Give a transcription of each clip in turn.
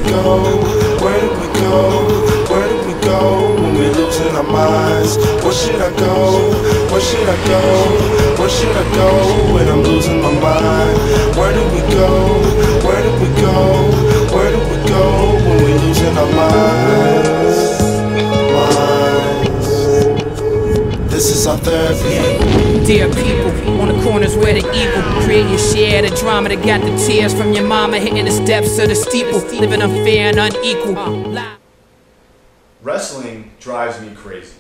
go? Where do we go? Where do we go when we're losing our minds? Where should I go? Where should I go? Where should I go when I'm losing my mind? Where do we go? Where do we go? Where do we go when we're losing our minds? This is our therapy. Dear people, on the corners where the evil create your share the drama that got the tears from your mama hitting the steps of the steeple, living unfair and unequal. Wrestling drives me crazy.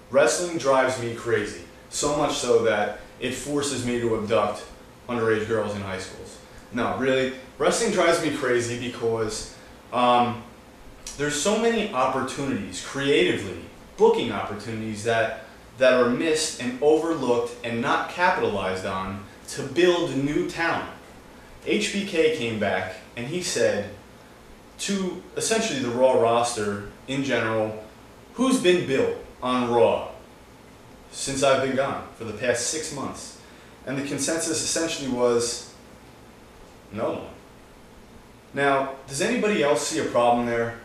Wrestling drives me crazy. So much so that it forces me to abduct underage girls in high schools. No, really, wrestling drives me crazy because there's so many opportunities, creatively, booking opportunities that are missed and overlooked and not capitalized on to build new talent. HBK came back and he said to essentially the Raw roster in general, who's been built on Raw since I've been gone for the past 6 months? And the consensus essentially was no one. Now, does anybody else see a problem there?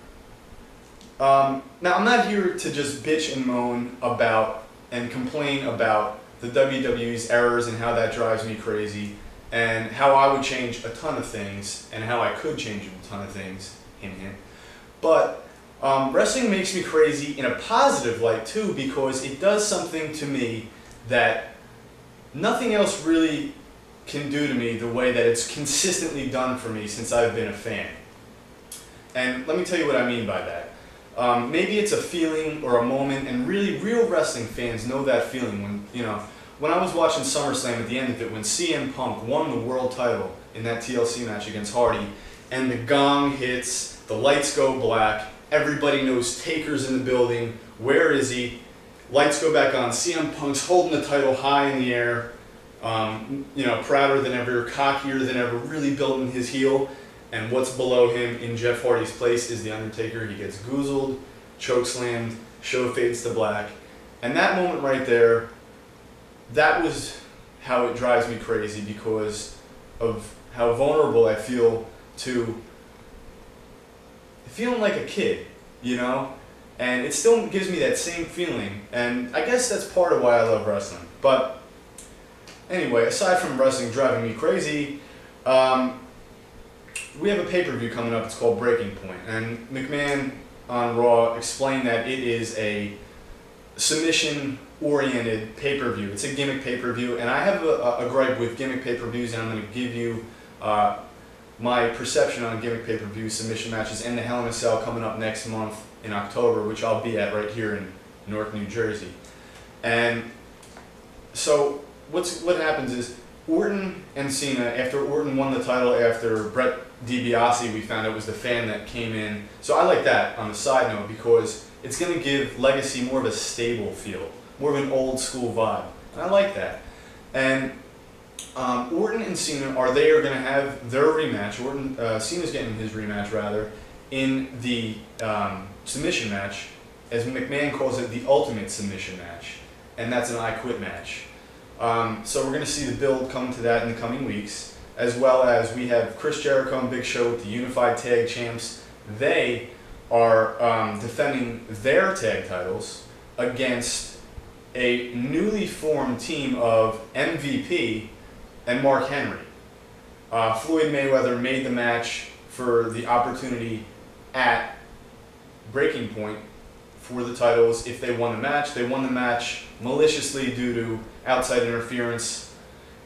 Now, I'm not here to just bitch and moan about and complain about the WWE's errors and how that drives me crazy and how I would change a ton of things and how I could change a ton of things, hint hint. But wrestling makes me crazy in a positive light too, because it does something to me that nothing else really can do to me the way that it's consistently done for me since I've been a fan. And let me tell you what I mean by that. Maybe it's a feeling or a moment, and really real wrestling fans know that feeling when I was watching SummerSlam at the end of it, when CM Punk won the world title in that TLC match against Hardy, and the gong hits, the lights go black, everybody knows Taker's in the building, where is he? Lights go back on, CM Punk's holding the title high in the air, prouder than ever, cockier than ever, really building his heel. And what's below him in Jeff Hardy's place is The Undertaker. He gets goozled, chokeslammed, show fades to black. And that moment right there, that was how it drives me crazy because of how vulnerable I feel to feeling like a kid, And it still gives me that same feeling. And I guess that's part of why I love wrestling. But anyway, aside from wrestling driving me crazy, we have a pay-per-view coming up. It's called Breaking Point, and McMahon on Raw explained that it is a submission-oriented pay-per-view. It's a gimmick pay-per-view, and I have a gripe with gimmick pay-per-views, and I'm going to give you my perception on gimmick pay-per-view submission matches and the Hell in a Cell coming up next month in October, which I'll be at right here in Newark, New Jersey. And so what happens is Orton and Cena, after Orton won the title after Brett DiBiase, we found out was the fan that came in. So I like that on the side note because it's going to give Legacy more of a stable feel, more of an old school vibe. And I like that. And Orton and Cena are going to have their rematch. Cena's getting his rematch rather in the submission match, as McMahon calls it, the ultimate submission match, and that's an I Quit match. So we're going to see the build come to that in the coming weeks, as well as we have Chris Jericho and Big Show with the Unified Tag Champs. They are defending their tag titles against a newly formed team of MVP and Mark Henry. Floyd Mayweather made the match for the opportunity at Breaking Point for the titles if they won the match. They won the match maliciously due to outside interference,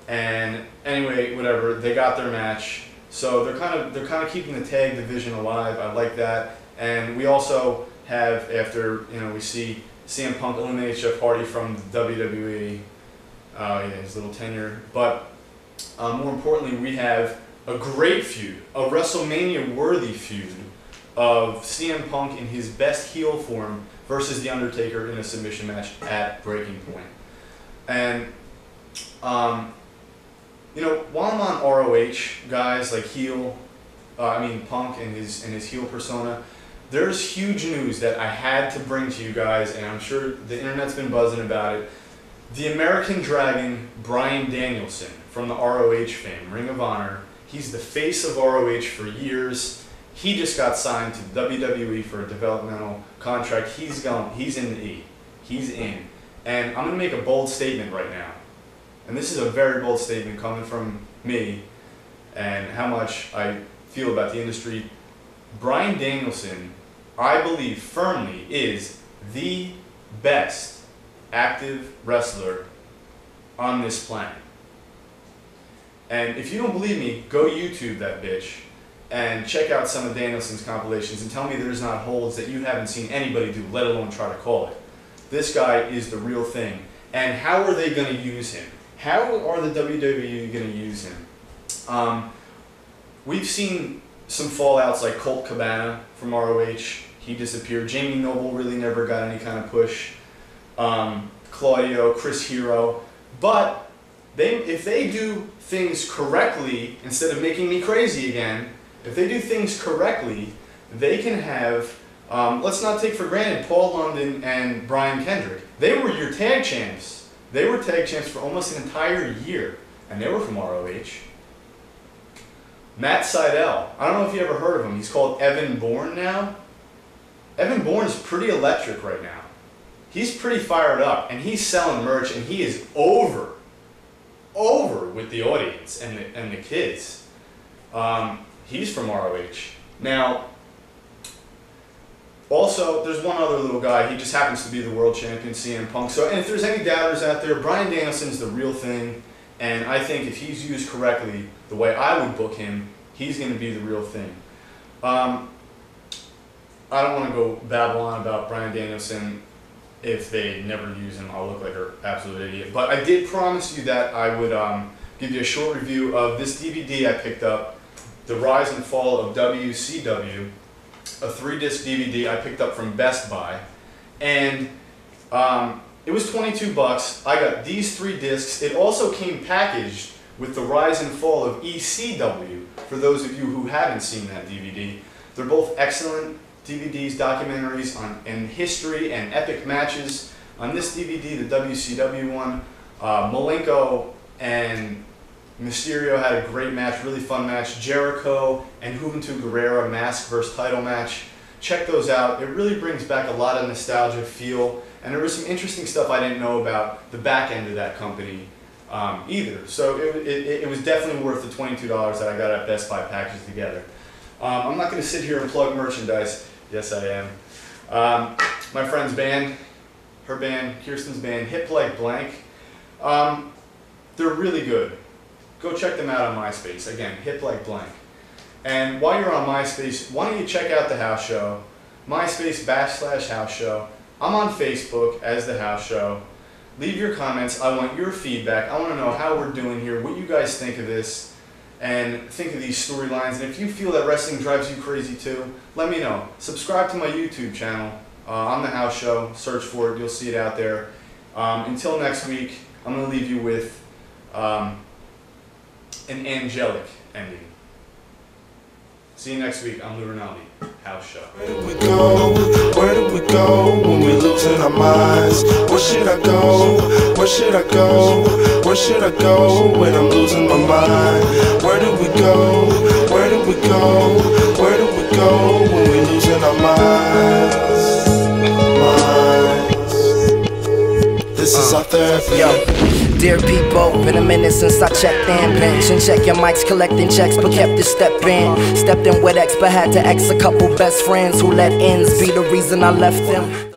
and anyway, whatever, they got their match. So they're kind of keeping the tag division alive. I like that. And we also have, after we see CM Punk eliminate Jeff Hardy from the WWE, his little tenure. But more importantly, we have a great feud, a WrestleMania-worthy feud of CM Punk in his best heel form versus The Undertaker in a submission match at Breaking Point. And, while I'm on ROH, guys, like Punk and his heel persona, there's huge news that I had to bring to you guys, and I'm sure the internet's been buzzing about it. The American Dragon, Bryan Danielson, from the ROH fame, Ring of Honor, he's the face of ROH for years. He just got signed to WWE for a developmental contract. He's in the E. He's in. And I'm going to make a bold statement right now. And this is a very bold statement coming from me and how much I feel about the industry. Bryan Danielson, I believe firmly, is the best active wrestler on this planet. And if you don't believe me, go YouTube that bitch and check out some of Danielson's compilations and tell me there's not holds that you haven't seen anybody do, let alone try to call it. This guy is the real thing. And how are they going to use him? How are the WWE going to use him? We've seen some fallouts like Colt Cabana from ROH. He disappeared. Jamie Noble really never got any kind of push. Claudio, Chris Hero. But if they do things correctly, instead of making me crazy again, if they do things correctly, they can have, let's not take for granted Paul London and Brian Kendrick. They were your tag champs. They were tag champs for almost an entire year, and they were from ROH. Matt Sydal, I don't know if you ever heard of him. He's called Evan Bourne now. Evan Bourne is pretty electric right now. He's pretty fired up, and he's selling merch, and he is over with the audience and the kids. He's from ROH. Now, also, there's one other little guy. He just happens to be the world champion, CM Punk. So, and if there's any doubters out there, Bryan Danielson's the real thing. And I think if he's used correctly, the way I would book him, he's going to be the real thing. I don't want to go babble on about Bryan Danielson. If they never use him, I'll look like an absolute idiot. But I did promise you that I would give you a short review of this DVD I picked up, The Rise and Fall of WCW, a 3-disc DVD I picked up from Best Buy. And it was $22. I got these 3 discs. It also came packaged with The Rise and Fall of ECW, for those of you who haven't seen that DVD. They're both excellent DVDs, documentaries in history and epic matches. On this DVD, the WCW one, Malenko and Mysterio had a great match, really fun match. Jericho and Juventud Guerrera mask versus title match. Check those out. It really brings back a lot of nostalgia feel, and there was some interesting stuff I didn't know about the back end of that company either. So it was definitely worth the $22 that I got at Best Buy packaged together. I'm not going to sit here and plug merchandise. Yes, I am. My friend's band, her band, Kirsten's band, Hip Like Blank, they're really good. Go check them out on MySpace. Again, Hip Like Blank. And while you're on MySpace, why don't you check out the House Show, MySpace/House Show. I'm on Facebook as the House Show. Leave your comments. I want your feedback. I want to know how we're doing here, what you guys think of this, and think of these storylines. And if you feel that wrestling drives you crazy too, let me know. Subscribe to my YouTube channel. I'm the House Show. Search for it. You'll see it out there. Until next week, I'm going to leave you with an angelic ending. See you next week. I'm Lou Rinaldi, House Show. Where do we go? Where do we go when we're losing our minds? Where should I go? Where should I go? Where should I go when I'm losing my mind? Where do we go? Where do we go? Where do we go when we're losing our minds? This is our therapy. Yo. Dear people, been a minute since I checked in. Pension check, your mics collecting checks, but kept to step in. Stepped in with X, but had to X a couple best friends who let ends be the reason I left them.